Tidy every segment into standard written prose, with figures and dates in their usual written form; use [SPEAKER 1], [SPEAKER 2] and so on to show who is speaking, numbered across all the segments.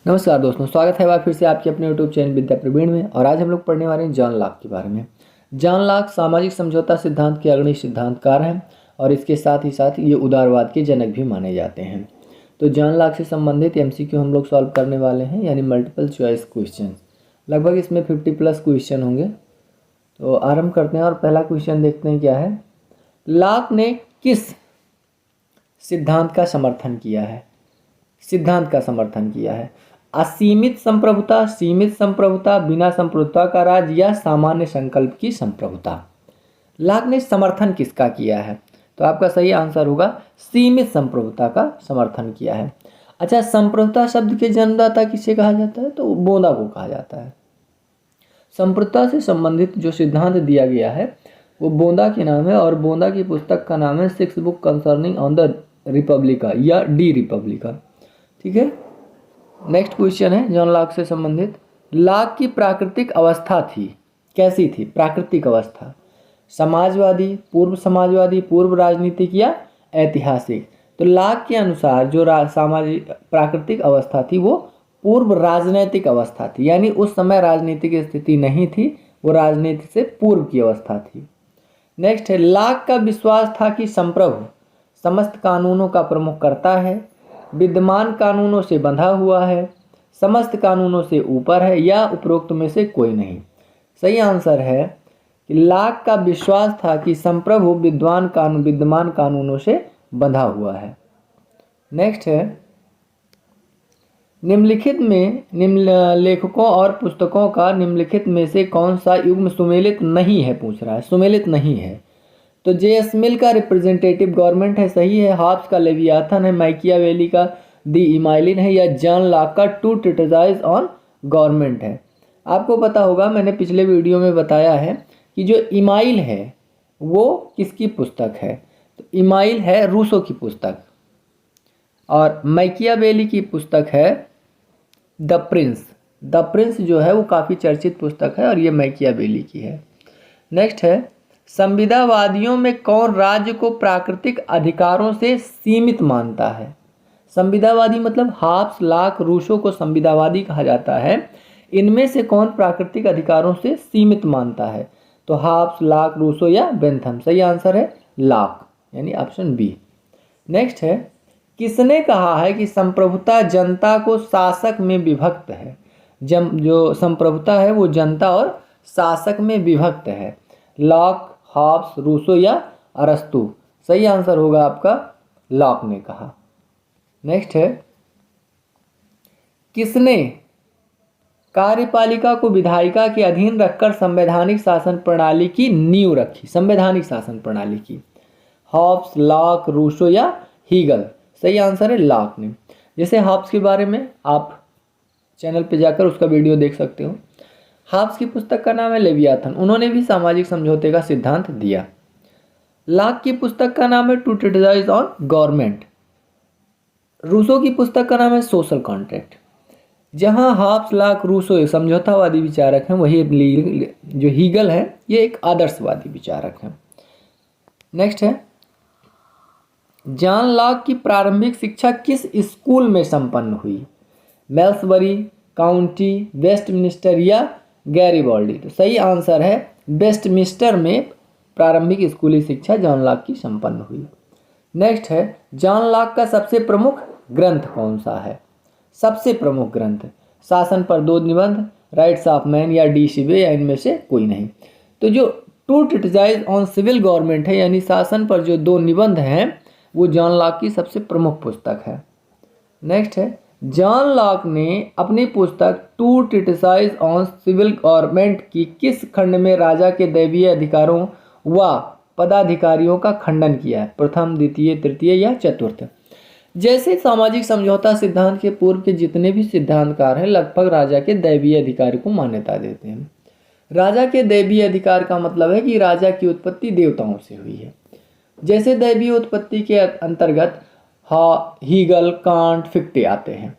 [SPEAKER 1] नमस्कार दोस्तों, स्वागत है एक बार फिर से आपके अपने यूट्यूब चैनल विद्या प्रवीण में। और आज हम लोग पढ़ने वाले हैं जॉन लॉक के बारे में। जॉन लॉक सामाजिक समझौता सिद्धांत के अग्रणी सिद्धांतकार हैं और इसके साथ ही साथ ये उदारवाद के जनक भी माने जाते हैं। तो जॉन लॉक से संबंधित एमसीक्यू हम लोग सॉल्व करने वाले हैं, यानी मल्टीपल चॉइस क्वेश्चन। लगभग इसमें 50+ क्वेश्चन होंगे। तो आरंभ करते हैं और पहला क्वेश्चन देखते हैं क्या है। लॉक ने किस सिद्धांत का समर्थन किया है? सिद्धांत का समर्थन किया है असीमित संप्रभुता, सीमित संप्रभुता, बिना संप्रभुता का राज्य या सामान्य संकल्प की संप्रभुता। लॉक ने समर्थन किसका किया है? तो आपका सही आंसर होगा सीमित संप्रभुता का समर्थन किया है। अच्छा, संप्रभुता शब्द के जन्मदाता किसे कहा जाता है? तो बोंदा को कहा जाता है। संप्रभुता से संबंधित जो सिद्धांत दिया गया है वो बोंदा के नाम है और बोंदा की पुस्तक का नाम है 6 book concerning on the Republica या डी रिपब्लिका। ठीक है। नेक्स्ट क्वेश्चन है जॉन लॉक से संबंधित। लॉक की प्राकृतिक अवस्था थी, कैसी थी प्राकृतिक अवस्था? समाजवादी, पूर्व समाजवादी, पूर्व राजनीतिक या ऐतिहासिक? तो लॉक के अनुसार जो सामाजिक प्राकृतिक अवस्था थी वो पूर्व राजनीतिक अवस्था थी, यानी उस समय राजनीतिक स्थिति नहीं थी, वो राजनीति से पूर्व की अवस्था थी। नेक्स्ट है, लॉक का विश्वास था कि संप्रभु समस्त कानूनों का प्रमुख करता है, विद्यमान कानूनों से बंधा हुआ है, समस्त कानूनों से ऊपर है या उपरोक्त में से कोई नहीं। सही आंसर है कि लॉक का विश्वास था कि संप्रभु विद्यमान कानूनों से बंधा हुआ है। नेक्स्ट है, निम्न लेखकों और पुस्तकों का निम्नलिखित में से कौन सा युग्म सुमेलित नहीं है? पूछ रहा है, सुमेलित नहीं है। तो जे.एस. मिल का रिप्रेजेंटेटिव गवर्नमेंट है, सही है। हॉब्स का लेवियाथन है, मैकियावेली का दी इमाइलिन है या जॉन लॉक का टू ट्रीटिसाइज ऑन गवर्नमेंट है। आपको पता होगा, मैंने पिछले वीडियो में बताया है कि जो इमाइल है वो किसकी पुस्तक है? तो इमाइल है रूसो की पुस्तक और मैकियावेली की पुस्तक है द प्रिंस। द प्रिंस जो है वो काफ़ी चर्चित पुस्तक है और ये मैकियावेली की है। नेक्स्ट है, संविदावादियों में कौन राज्य को प्राकृतिक अधिकारों से सीमित मानता है? संविदावादी मतलब हॉब्स, लॉक, रूसो को संविदावादी कहा जाता है। इनमें से कौन प्राकृतिक अधिकारों से सीमित मानता है? तो हॉब्स, लॉक, रूसो या बेंथम। सही आंसर है लॉक, यानी ऑप्शन बी। नेक्स्ट है, किसने कहा है कि संप्रभुता जनता को शासक में विभक्त है? जो संप्रभुता है वो जनता और शासक में विभक्त है। लॉक, हॉब्स, रूसो या अरस्तु? सही आंसर होगा आपका लॉक ने कहा। नेक्स्ट है, किसने कार्यपालिका को विधायिका के अधीन रखकर संवैधानिक शासन प्रणाली की नींव रखी? संवैधानिक शासन प्रणाली की? हॉब्स, लॉक, रूसो या हीगल? सही आंसर है लॉक ने। जैसे हॉब्स के बारे में आप चैनल पे जाकर उसका वीडियो देख सकते हो। हॉब्स की पुस्तक का नाम है लेवियाथन, उन्होंने भी सामाजिक समझौते का सिद्धांत दिया। लॉक की पुस्तक का नाम है टू ट्रीटिसाइज ऑन गवर्नमेंट। रूसो की पुस्तक का नाम है सोशल कॉन्ट्रैक्ट। जहां हॉब्स, लॉक, रूसो एक समझौतावादी विचारक हैं, वही जो हीगल है ये एक आदर्शवादी विचारक हैं। नेक्स्ट है, जॉन लॉक की प्रारंभिक शिक्षा किस स्कूल में संपन्न हुई? मेल्सबरी, काउंटी, वेस्टमिनिस्टर या गैरिबाल्डी? तो सही आंसर है वेस्टमिनिस्टर में प्रारंभिक स्कूली शिक्षा जॉन लॉक की संपन्न हुई। नेक्स्ट है, जॉन लॉक का सबसे प्रमुख ग्रंथ कौन सा है? सबसे प्रमुख ग्रंथ, शासन पर 2 निबंध, राइट्स ऑफ मैन या डी शिवे या इनमें से कोई नहीं। तो जो टू ट्रीटिसाइज ऑन सिविल गवर्नमेंट है, यानी शासन पर जो 2 निबंध हैं, वो जॉन लॉक की सबसे प्रमुख पुस्तक है। नेक्स्ट है, जॉन लॉक ने अपनी पुस्तक टू ट्रीटिसाइज ऑन सिविल गवर्नमेंट की किस खंड में राजा के दैवीय अधिकारों व पदाधिकारियों का खंडन किया है? प्रथम, द्वितीय, तृतीय या चतुर्थ? जैसे सामाजिक समझौता सिद्धांत के पूर्व के जितने भी सिद्धांतकार हैं लगभग राजा के दैवीय अधिकार को मान्यता देते हैं। राजा के दैवीय अधिकार का मतलब है कि राजा की उत्पत्ति देवताओं से हुई है। जैसे दैवीय उत्पत्ति के अंतर्गत हीगल, कांट, फिक्टे आते हैं।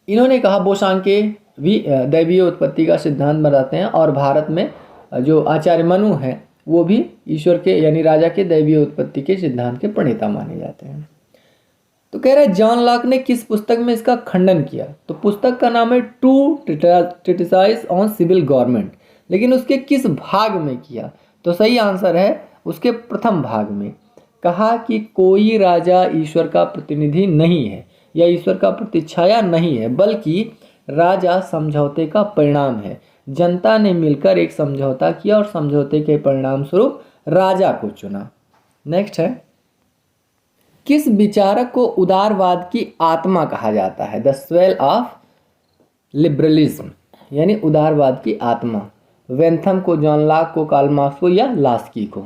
[SPEAKER 1] इन्होंने कहा बोशांके भी दैवीय उत्पत्ति का सिद्धांत बनाते हैं और भारत में जो आचार्य मनु हैं वो भी ईश्वर के यानी राजा के दैवीय उत्पत्ति के सिद्धांत के प्रणेता माने जाते हैं। तो कह रहा है जॉन लॉक ने किस पुस्तक में इसका खंडन किया, तो पुस्तक का नाम है to treatises on civil government, लेकिन उसके किस भाग में किया, तो सही आंसर है उसके प्रथम भाग में। कहा कि कोई राजा ईश्वर का प्रतिनिधि नहीं है या ईश्वर का प्रतिच्छाया नहीं है, बल्कि राजा समझौते का परिणाम है। जनता ने मिलकर एक समझौता किया और समझौते के परिणाम स्वरूप राजा को चुना। नेक्स्ट है, किस विचारक को उदारवाद की आत्मा कहा जाता है, द स्वेल ऑफ लिबरलिज्म, यानी उदारवाद की आत्मा। वेंथम को, जॉन लॉक को, कार्ल मार्क्स को या लास्की को।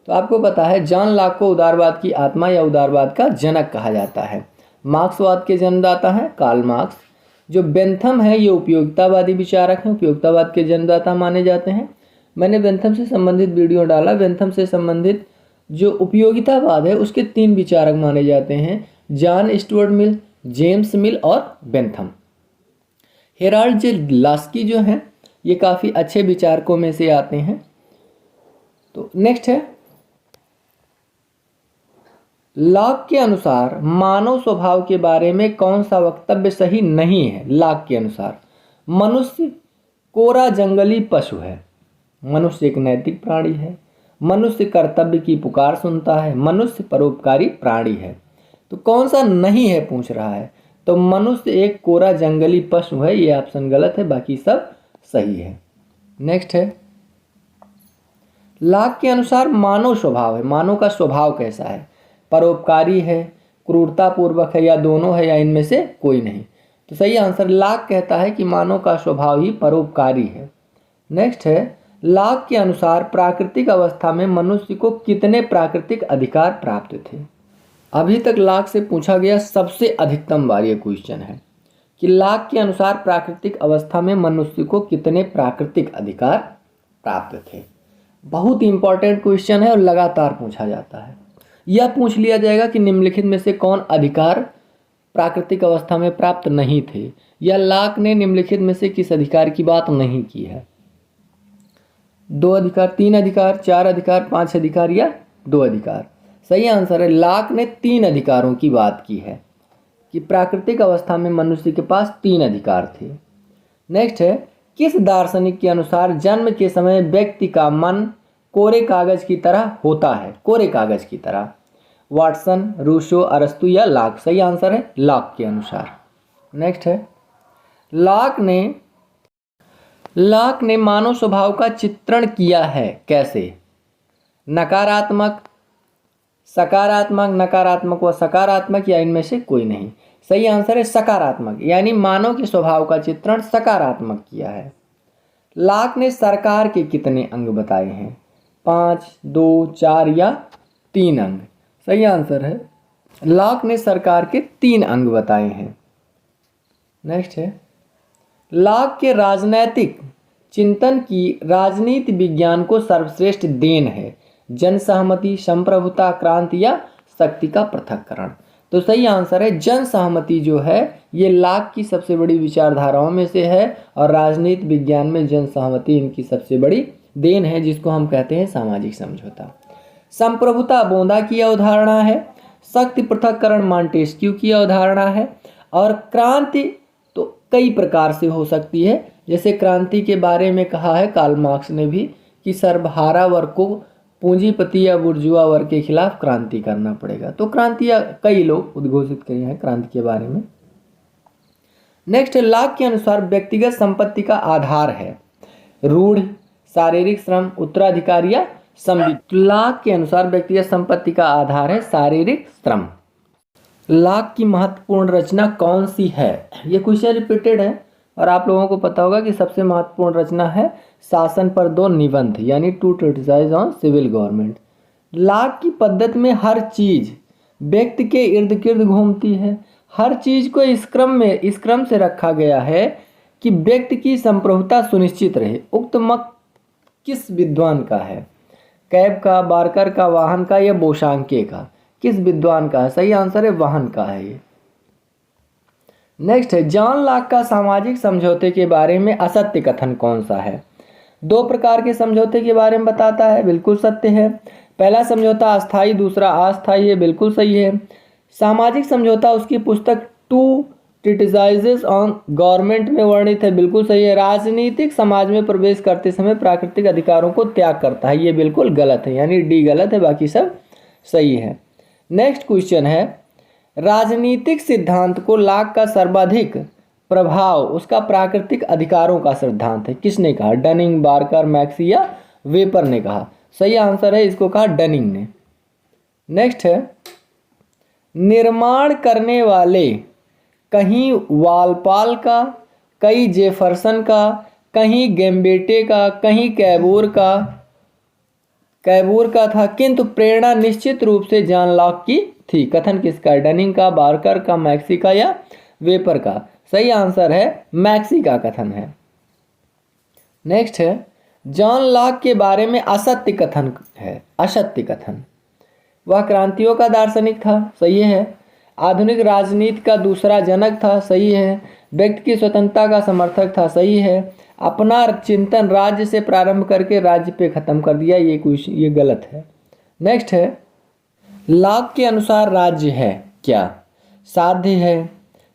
[SPEAKER 1] तो आपको पता है जॉन लॉक को उदारवाद की आत्मा या उदारवाद का जनक कहा जाता है। मार्क्सवाद के जन्मदाता हैं कार्ल मार्क्स। जो बेंथम है ये उपयोगितावादी विचारक हैं, उपयोगितावाद के जन्मदाता माने जाते हैं। मैंने बेंथम से संबंधित वीडियो डाला। बेंथम से संबंधित जो उपयोगितावाद है उसके 3 विचारक माने जाते हैं, जॉन स्टुअर्ट मिल, जेम्स मिल और बेंथम। हेराल्ड जे लास्की जो हैं ये काफ़ी अच्छे विचारकों में से आते हैं। तो नेक्स्ट है, लॉक के अनुसार मानव स्वभाव के बारे में कौन सा वक्तव्य सही नहीं है। लॉक के अनुसार मनुष्य कोरा जंगली पशु है, मनुष्य एक नैतिक प्राणी है, मनुष्य कर्तव्य की पुकार सुनता है, मनुष्य परोपकारी प्राणी है। तो कौन सा नहीं है पूछ रहा है, तो मनुष्य एक कोरा जंगली पशु है, ये ऑप्शन गलत है, बाकी सब सही है। नेक्स्ट है, लॉक के अनुसार मानव स्वभाव है, मानव का स्वभाव कैसा है, परोपकारी है, क्रूरतापूर्वक है या दोनों है या इनमें से कोई नहीं। तो सही आंसर लॉक कहता है कि मानव का स्वभाव ही परोपकारी है। नेक्स्ट है, लॉक के अनुसार प्राकृतिक अवस्था में मनुष्य को कितने प्राकृतिक अधिकार प्राप्त थे। अभी तक लॉक से पूछा गया सबसे अधिकतम बार ये क्वेश्चन है कि लॉक के अनुसार प्राकृतिक अवस्था में मनुष्य को कितने प्राकृतिक अधिकार प्राप्त थे। बहुत इंपॉर्टेंट क्वेश्चन है और लगातार पूछा जाता है। यह पूछ लिया जाएगा कि निम्नलिखित में से कौन अधिकार प्राकृतिक अवस्था में प्राप्त नहीं थे, या लॉक ने निम्नलिखित में से किस अधिकार की बात नहीं की है। 2 अधिकार, 3 अधिकार, 4 अधिकार, 5 अधिकार या 2 अधिकार। सही आंसर है लॉक ने 3 अधिकारों की बात की है कि प्राकृतिक अवस्था में मनुष्य के पास 3 अधिकार थे। नेक्स्ट है, किस दार्शनिक के अनुसार जन्म के समय व्यक्ति का मन कोरे कागज की तरह होता है, कोरे कागज की तरह। वाटसन, रूसो, अरस्तु या लॉक। सही आंसर है लॉक के अनुसार। नेक्स्ट है, लॉक ने मानव स्वभाव का चित्रण किया है कैसे, नकारात्मक, सकारात्मक, नकारात्मक व सकारात्मक या इनमें से कोई नहीं। सही आंसर है सकारात्मक, यानी मानव के स्वभाव का चित्रण सकारात्मक किया है। लॉक ने सरकार के कितने अंग बताए हैं, 5, 2, 4 या 3 अंग। सही आंसर है लॉक ने सरकार के 3 अंग बताए हैं। नेक्स्ट है, लॉक के राजनैतिक चिंतन की राजनीति विज्ञान को सर्वश्रेष्ठ देन है, जनसहमति, संप्रभुता, क्रांति या शक्ति का पृथक्करण। तो सही आंसर है जनसहमति जो है ये लॉक की सबसे बड़ी विचारधाराओं में से है और राजनीति विज्ञान में जनसहमति इनकी सबसे बड़ी देन है, जिसको हम कहते हैं सामाजिक समझौता। संप्रभुता बोंदा की अवधारणा है, शक्ति पृथक्करण मॉन्टेस्क्यू की अवधारणा है, और क्रांति तो कई प्रकार से हो सकती है। जैसे क्रांति के बारे में कहा है कार्ल मार्क्स ने भी कि सर्वहारा वर्ग को पूंजीपति या बुर्जुआ वर्ग के खिलाफ क्रांति करना पड़ेगा। तो क्रांतियाँ कई लोग उद्घोषित किए हैं क्रांति के बारे में। नेक्स्ट, लॉक के अनुसार व्यक्तिगत संपत्ति का आधार है रूढ़, शारीरिक श्रम, उत्तराधिकार या संविदा। लॉक के अनुसार व्यक्तिगत संपत्ति का आधार है शारीरिक श्रम। लॉक की महत्वपूर्ण रचना कौन सी है, ये क्वेश्चन रिपीटेड है और आप लोगों को पता होगा कि सबसे महत्वपूर्ण रचना है शासन पर 2 निबंध, यानी two treatises on civil government. Locke की पद्धति में हर चीज व्यक्ति के इर्द गिर्द घूमती है, हर चीज को इस क्रम से रखा गया है कि व्यक्ति की संप्रभुता सुनिश्चित रहे। उक्त मत किस विद्वान का है, कैब का, बार्कर का, वाहन का या बोशांके का, किस विद्वान का है। सही आंसर है वाहन का है ये। नेक्स्ट है, जॉन लॉक का सामाजिक समझौते के बारे में असत्य कथन कौन सा है। 2 प्रकार के समझौते के बारे में बताता है, बिल्कुल सत्य है। पहला समझौता अस्थाई, दूसरा अस्थाई है, बिल्कुल सही है। सामाजिक समझौता उसकी पुस्तक टू ट्रिटिसाइजेस ऑन गवर्नमेंट में वर्णित है, बिल्कुल सही है। राजनीतिक समाज में प्रवेश करते समय प्राकृतिक अधिकारों को त्याग करता है, ये बिल्कुल गलत है, यानी डी गलत है, बाकी सब सही है। नेक्स्ट क्वेश्चन है, राजनीतिक सिद्धांत को लाक का सर्वाधिक प्रभाव उसका प्राकृतिक अधिकारों का सिद्धांत है, किसने कहा? डनिंग, बार्कर, मैक्सी या वेपर ने कहा? सही आंसर है, इसको कहा डनिंग ने। नेक्स्ट है, निर्माण करने वाले कहीं वालपाल का, कहीं जेफरसन का, कहीं गैम्बेटे का, कहीं कैबूर का था, किंतु प्रेरणा निश्चित रूप से जॉन लॉक की थी। कथन किसका? डनिंग का, बार्कर का, मैक्सी का या वेपर का? सही आंसर है मैक्सी का कथन है। नेक्स्ट है, जॉन लॉक के बारे में असत्य कथन है, असत्य कथन। वह क्रांतियों का दार्शनिक था, सही है। आधुनिक राजनीति का दूसरा जनक था, सही है। व्यक्ति की स्वतंत्रता का समर्थक था, सही है। अपना चिंतन राज्य से प्रारंभ करके राज्य पे खत्म कर दिया, ये गलत है। नेक्स्ट है, लॉक के अनुसार राज्य है क्या? साध्य है,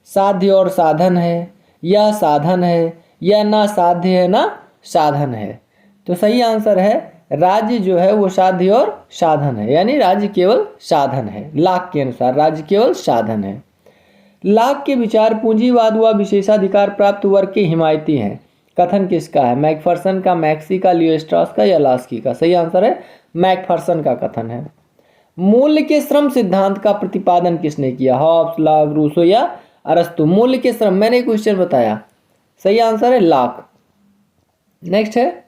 [SPEAKER 1] साध्य और साधन है, या साधन है, या ना साध्य है ना साधन है? तो सही आंसर है राज्य जो है वो साध्य और साधन है, यानी राज्य केवल साधन है। लॉक के अनुसार राज्य केवल साधन है। लॉक के विचार पूंजीवाद व विशेषाधिकार प्राप्त वर्ग के हिमायती हैं। कथन किसका है? मैकफर्सन का, मैक्सी का, लियो स्ट्रॉस का या लास्की का? सही आंसर है मैकफर्सन का कथन है। मूल्य के श्रम सिद्धांत का प्रतिपादन किसने किया? हॉब्स, लॉक, रूसो या अरस्तु? मूल्य के श्रम, मैंने क्वेश्चन बताया, सही आंसर है लॉक। नेक्स्ट है,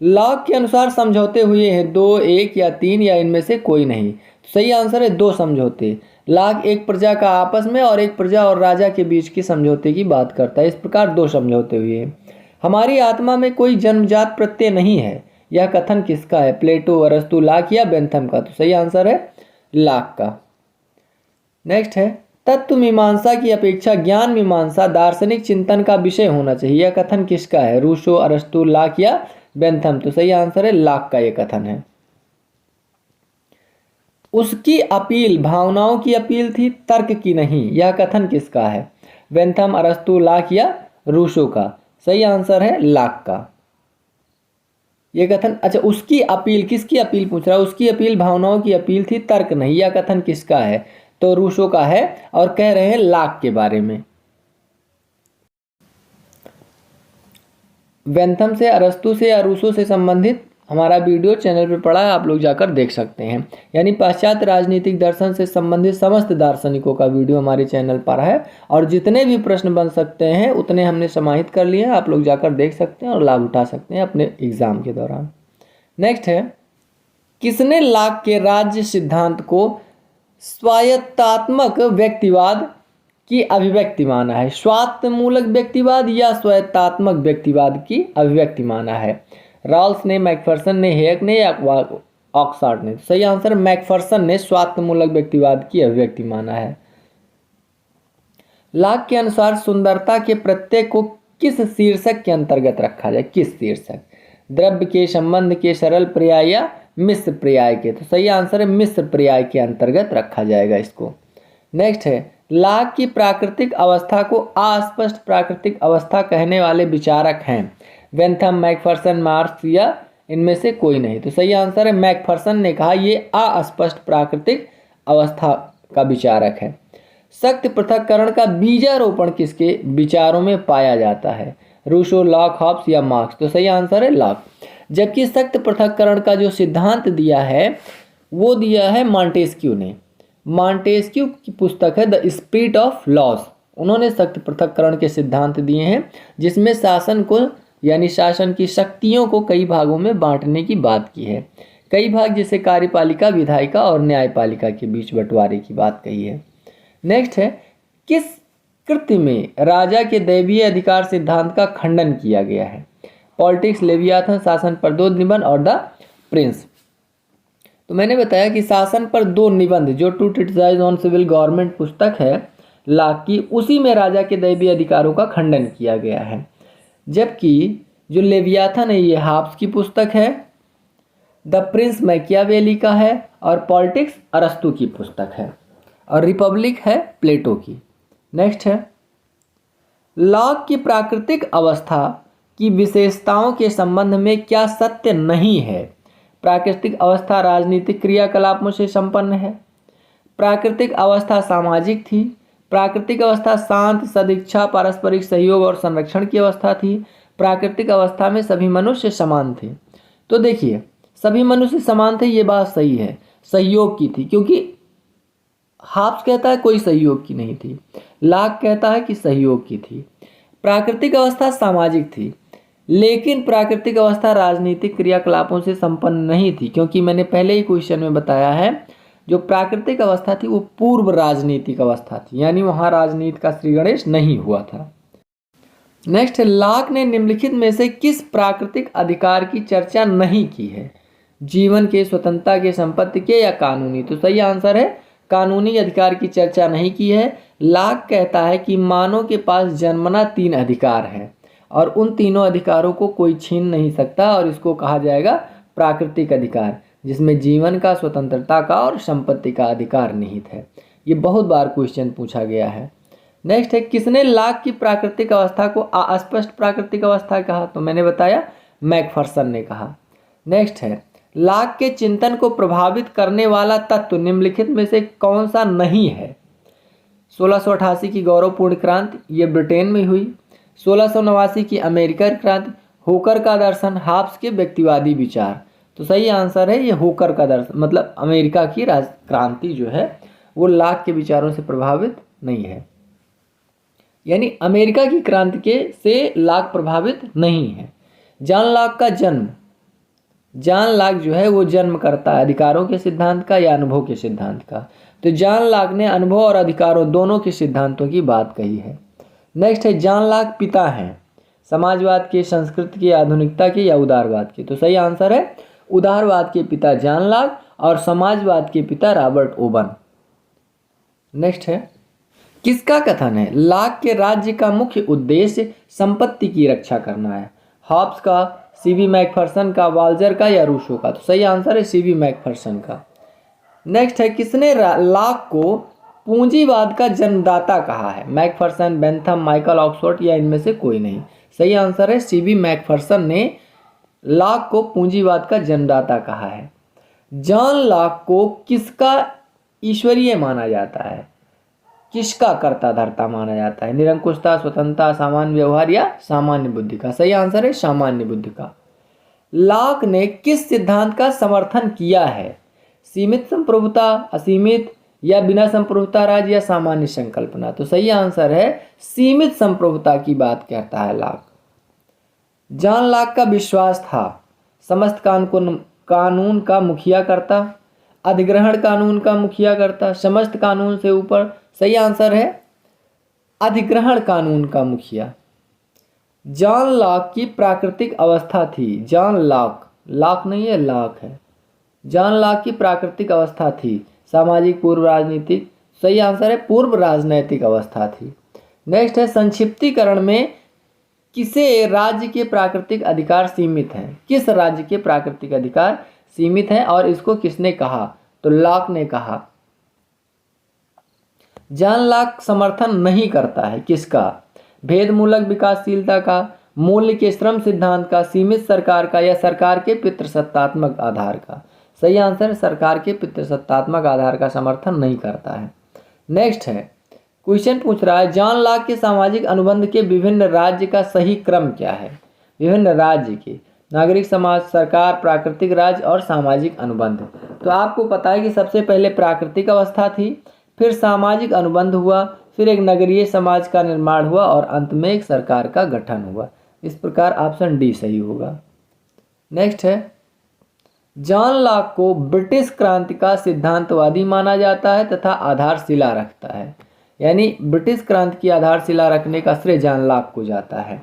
[SPEAKER 1] लॉक के अनुसार समझौते हुए हैं 2, 1 या 3 या इनमें से कोई नहीं? सही आंसर है 2 समझौते। लॉक एक प्रजा का आपस में और एक प्रजा और राजा के बीच की समझौते की बात करता है। इस प्रकार 2 समझौते हुए हैं। हमारी आत्मा में कोई जन्मजात प्रत्यय नहीं है, यह कथन किसका है? प्लेटो, अरस्तु, लॉक या बेंथम का? तो सही आंसर है लॉक का। नेक्स्ट है, तत्व मीमांसा की अपेक्षा ज्ञान मीमांसा दार्शनिक चिंतन का विषय होना चाहिए, यह कथन किसका है? रूसो, अरस्तु, लॉक या बेंथम? तो सही आंसर है लॉक का ये कथन है। उसकी अपील भावनाओं की अपील थी, तर्क की नहीं, यह कथन किसका है? बेंथम, अरस्तु, लॉक या रूसो का? सही आंसर है लॉक का ये कथन। अच्छा, उसकी अपील, किसकी अपील पूछ रहा है? उसकी अपील भावनाओं की अपील थी, तर्क नहीं, यह कथन किसका है? तो रूसो का है, और कह रहे हैं लॉक के बारे में। बेंथम से, अरस्तु से या रूसो से संबंधित हमारा वीडियो चैनल पे पड़ा है, आप लोग जाकर देख सकते हैं। यानी पाश्चात्य राजनीतिक दर्शन से संबंधित समस्त दार्शनिकों का वीडियो हमारे चैनल पर है, और जितने भी प्रश्न बन सकते हैं उतने हमने समाहित कर लिए हैं, आप लोग जाकर देख सकते हैं और लाभ उठा सकते हैं अपने एग्जाम के दौरान। नेक्स्ट है, किसने लॉक के राज्य सिद्धांत को स्वायत्तात्मक व्यक्तिवाद की अभिव्यक्ति माना है? स्वात्मूलक व्यक्तिवाद या स्वायत्तात्मक व्यक्तिवाद की अभिव्यक्ति माना है? रॉल्स ने, मैकफर्सन ने, हेयक ने या ऑक्सफोर्ड ने? सही आंसर मैकफर्सन ने स्वात्मूलक व्यक्तिवाद की अभिव्यक्ति माना है। लॉक के अनुसार सुंदरता के प्रत्यय को किस शीर्षक के अंतर्गत रखा जाए? किस शीर्षक? द्रव्य के, संबंध के, सरल पर्याय या मिश्र पर्याय के? तो सही आंसर है मिश्र पर्याय के अंतर्गत रखा जाएगा इसको। नेक्स्ट है, लॉक की प्राकृतिक अवस्था को अस्पष्ट प्राकृतिक अवस्था कहने वाले विचारक हैं? बेंथम, मैकफर्सन, मार्क्स या इनमें से कोई नहीं? तो सही आंसर है मैकफर्सन ने कहा ये अस्पष्ट प्राकृतिक अवस्था का विचारक है। शक्ति पृथक्करण का बीजारोपण किसके विचारों में पाया जाता है? रूसो, लॉक, हॉब्स या मार्क्स? तो सही आंसर है लॉक। जबकि शक्ति पृथक्करण का जो सिद्धांत दिया है वो दिया है मॉन्टेस्क्यू ने। मॉन्टेस्क्यू की पुस्तक है द स्पिरिट ऑफ लॉस, उन्होंने शक्ति पृथक्करण के सिद्धांत दिए हैं, जिसमें शासन को यानी शासन की शक्तियों को कई भागों में बांटने की बात की है। कई भाग जैसे कार्यपालिका, विधायिका और न्यायपालिका के बीच बंटवारे की बात कही है। नेक्स्ट है, किस कृति में राजा के दैवीय अधिकार सिद्धांत का खंडन किया गया है? पॉलिटिक्स, लेवियाथन, शासन पर 2 निबंध और द प्रिंस। तो मैंने बताया कि शासन पर 2 निबंध जो to treatises on civil government पुस्तक है लॉक की, उसी में राजा के दैवीय अधिकारों का खंडन किया गया है। जबकि जो लेवियाथन है ये हॉब्स की पुस्तक है, द प्रिंस मैकियावेली का है, और पॉलिटिक्स अरस्तु की पुस्तक है। और रिपब्लिक है प्लेटो की। नेक्स्ट है, लॉक की प्राकृतिक अवस्था की विशेषताओं के संबंध में क्या सत्य नहीं है? प्राकृतिक अवस्था राजनीतिक क्रियाकलापों से संपन्न है। प्राकृतिक अवस्था सामाजिक थी। प्राकृतिक अवस्था शांत, सदिच्छा, पारस्परिक सहयोग और संरक्षण की अवस्था थी। प्राकृतिक अवस्था में सभी मनुष्य समान थे। तो देखिए, सभी मनुष्य समान थे, ये बात सही है, सहयोग की थी, क्योंकि हाब्स कहता है कोई सहयोग की नहीं थी, लॉक कहता है कि सहयोग की थी। प्राकृतिक अवस्था सामाजिक थी, लेकिन प्राकृतिक अवस्था राजनीतिक क्रियाकलापों से संपन्न नहीं थी, क्योंकि मैंने पहले ही क्वेश्चन में बताया है, जो प्राकृतिक अवस्था थी वो पूर्व राजनीतिक अवस्था थी, यानी वहां राजनीति का श्री गणेश नहीं हुआ था। नेक्स्ट है, लॉक ने निम्नलिखित में से किस प्राकृतिक अधिकार की चर्चा नहीं की है? जीवन के, स्वतंत्रता के, संपत्ति के या कानूनी? तो सही आंसर है कानूनी अधिकार की चर्चा नहीं की है। लॉक कहता है कि मानव के पास जन्मना 3 अधिकार हैं और उन तीनों अधिकारों को कोई छीन नहीं सकता, और इसको कहा जाएगा प्राकृतिक अधिकार, जिसमें जीवन का, स्वतंत्रता का और संपत्ति का अधिकार निहित है। ये बहुत बार क्वेश्चन पूछा गया है। नेक्स्ट है, किसने लॉक की प्राकृतिक अवस्था को अस्पष्ट प्राकृतिक अवस्था कहा? तो मैंने बताया मैकफर्सन ने कहा। नेक्स्ट है, लॉक के चिंतन को प्रभावित करने वाला तत्व निम्नलिखित में से कौन सा नहीं है? 1688 की गौरवपूर्ण क्रांति, ये ब्रिटेन में हुई। 1689 की अमेरिकन क्रांति, होकर का दर्शन, हाब्स के व्यक्तिवादी विचार। तो सही आंसर है ये होकर का दर्शन, मतलब अमेरिका की क्रांति जो है वो लॉक के विचारों से प्रभावित नहीं है, यानी अमेरिका की क्रांति के से लॉक प्रभावित नहीं है। जॉन लॉक का जन्म, जॉन लॉक जो है वो जन्म करता है अधिकारों के सिद्धांत का या अनुभव के सिद्धांत का? तो जॉन लॉक ने अनुभव और अधिकारों दोनों के सिद्धांतों की बात कही है। नेक्स्ट है, जॉन लॉक पिता हैं समाजवाद के, संस्कृति के, आधुनिकता के या उदारवाद के? तो सही आंसर है उदारवाद के पिता जॉन लॉक और समाजवाद के पिता रॉबर्ट ओवन। नेक्स्ट है, किसका कथन है लॉक के राज्य का मुख्य उद्देश्य संपत्ति की रक्षा करना है? हॉब्स का, सीवी मैकफर्सन का, वाल्जर का या रूसो का? तो सही आंसर है सीवी मैकफर्सन का। नेक्स्ट है, किसने लॉक को पूंजीवाद का जन्मदाता कहा है? मैकफर्सन, बेंथम, माइकल ऑक्सफोर्ड या इनमें से कोई नहीं? सही आंसर है सीवी मैकफर्सन ने लॉक को पूंजीवाद का जन्मदाता कहा है। जॉन लॉक को किसका ईश्वरीय माना जाता है? किसका कर्ता धर्ता माना जाता है? निरंकुशता, स्वतंत्रता, सामान्य व्यवहार या सामान्य बुद्धि का? सही आंसर है सामान्य बुद्धि का। लॉक ने किस सिद्धांत का समर्थन किया है? सीमित संप्रभुता, असीमित या बिना संप्रभुता राज्य या सामान्य संकल्पना? तो सही आंसर है सीमित संप्रभुता की बात कहता है लॉक। जॉन लॉक का विश्वास था समस्त कानून का मुखिया करता, अधिग्रहण कानून का मुखिया करता, समस्त कानून से ऊपर? सही आंसर है अधिग्रहण कानून का मुखिया। जॉन लॉक की प्राकृतिक अवस्था थी, जॉन लॉक, लॉक नहीं है लॉक है, जॉन लॉक की प्राकृतिक अवस्था थी सामाजिक, पूर्व राजनीतिक? सही आंसर है पूर्व राजनैतिक अवस्था थी। नेक्स्ट है, संक्षिप्तीकरण में किसे राज्य के प्राकृतिक अधिकार सीमित हैं? किस राज्य के प्राकृतिक अधिकार सीमित हैं और इसको किसने कहा? तो लॉक ने कहा। जॉन लॉक समर्थन नहीं करता है किसका? भेदमूलक विकासशीलता का, मूल्य के श्रम सिद्धांत का, सीमित सरकार का या सरकार के पितृसत्तात्मक आधार का? सही आंसर सरकार के पितृसत्तात्मक आधार का समर्थन नहीं करता है। नेक्स्ट है, क्वेश्चन पूछ रहा है जॉन लॉक के सामाजिक अनुबंध के विभिन्न राज्य का सही क्रम क्या है? विभिन्न राज्य के, नागरिक समाज, सरकार, प्राकृतिक राज्य और सामाजिक अनुबंध। तो आपको पता है कि सबसे पहले प्राकृतिक अवस्था थी, फिर सामाजिक अनुबंध हुआ, फिर एक नगरीय समाज का निर्माण हुआ और अंत में एक सरकार का गठन हुआ। इस प्रकार ऑप्शन डी सही होगा। नेक्स्ट है, जॉन लॉक को ब्रिटिश क्रांति का सिद्धांतवादी माना जाता है तथा आधारशिला रखता है, यानी ब्रिटिश क्रांति की आधारशिला रखने का श्रेय जॉन लॉक को जाता है।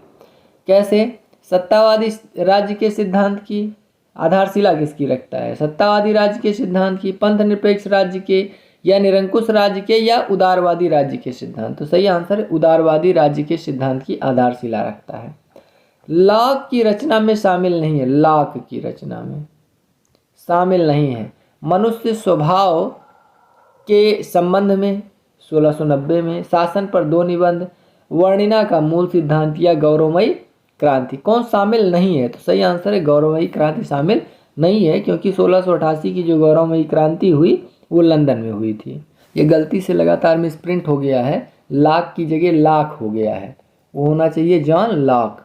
[SPEAKER 1] कैसे? सत्तावादी राज्य के सिद्धांत की आधारशिला किसकी रखता है? सत्तावादी राज्य के सिद्धांत की, पंथ निरपेक्ष राज्य के या निरंकुश राज्य के या उदारवादी राज्य के सिद्धांत? तो सही आंसर है उदारवादी राज्य के सिद्धांत की आधारशिला रखता है। लॉक की रचना में शामिल नहीं है, लॉक की रचना में शामिल नहीं है मनुष्य स्वभाव के संबंध में 1690 में, शासन पर 2 निबंध, वर्णिना का मूल सिद्धांत या गौरवमयी क्रांति। कौन शामिल नहीं है? तो सही आंसर है गौरवमयी क्रांति शामिल नहीं है, क्योंकि 1688 की जो गौरवमयी क्रांति हुई वो लंदन में हुई थी। ये गलती से लगातार मिसप्रिंट हो गया है, लाक की जगह लाख हो गया है, वो होना चाहिए जॉन लॉक।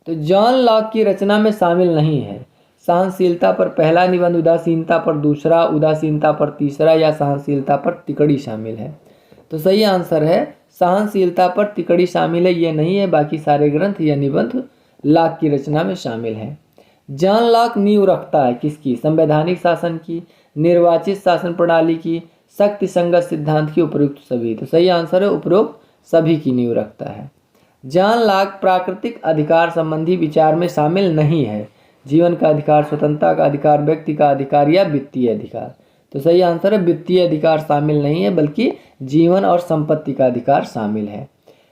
[SPEAKER 1] तो जॉन लॉक की रचना में शामिल नहीं है। सहनशीलता पर पहला निबंध, उदासीनता पर दूसरा, उदासीनता पर तीसरा या सहनशीलता पर तिकड़ी शामिल है। तो सही आंसर है सहनशीलता पर तिकड़ी शामिल है, ये नहीं है। बाकी सारे ग्रंथ या निबंध लॉक की रचना में शामिल हैं। जॉन लॉक नींव रखता है किसकी? संवैधानिक शासन की, निर्वाचित शासन प्रणाली की, शक्ति संगत सिद्धांत की, उपयुक्त सभी। तो सही आंसर है उपयुक्त सभी की नींव रखता है। जॉन लॉक प्राकृतिक अधिकार संबंधी विचार में शामिल नहीं है। जीवन का अधिकार, स्वतंत्रता का अधिकार, व्यक्ति का अधिकार या वित्तीय अधिकार। तो सही आंसर है वित्तीय अधिकार शामिल नहीं है, बल्कि जीवन और संपत्ति का अधिकार शामिल है।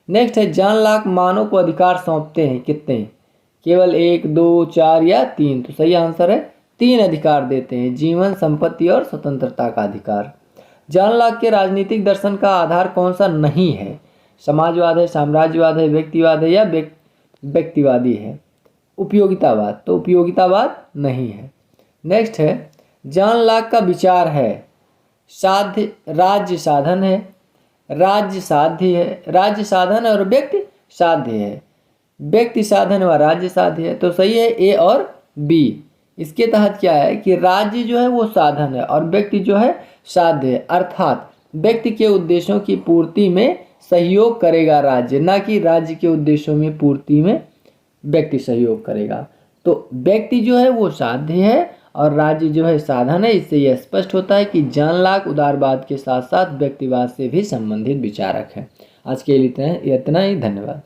[SPEAKER 1] नेक्स्ट है जॉन लॉक मानव को अधिकार सौंपते हैं कितने? केवल 1, 2, 4 या 3। तो सही आंसर है 3 अधिकार देते हैं, जीवन, संपत्ति और स्वतंत्रता का अधिकार। जॉन लॉक के राजनीतिक दर्शन का आधार कौन सा नहीं है? समाजवाद है, साम्राज्यवाद है, व्यक्तिवाद है या व्यक्तिवादी है? उपयोगितावाद। तो उपयोगितावाद नहीं है। नेक्स्ट है जॉन लॉक का विचार है साध्य राज्य साधन है, राज्य साध्य है, राज्य साधन और व्यक्ति साध्य है, व्यक्ति साधन व राज्य साध्य है। तो सही है ए और बी। इसके तहत क्या है कि राज्य जो है वो साधन है और व्यक्ति जो है साध्य है, अर्थात व्यक्ति के उद्देश्यों की पूर्ति में सहयोग करेगा राज्य, ना कि राज्य के उद्देश्यों में पूर्ति में व्यक्ति सहयोग करेगा। तो व्यक्ति जो है वो साध्य है और राज्य जो है साधन है। इससे यह स्पष्ट होता है कि जॉन लॉक उदारवाद के साथ साथ व्यक्तिवाद से भी संबंधित विचारक है। आज के लिए इतना ही, धन्यवाद।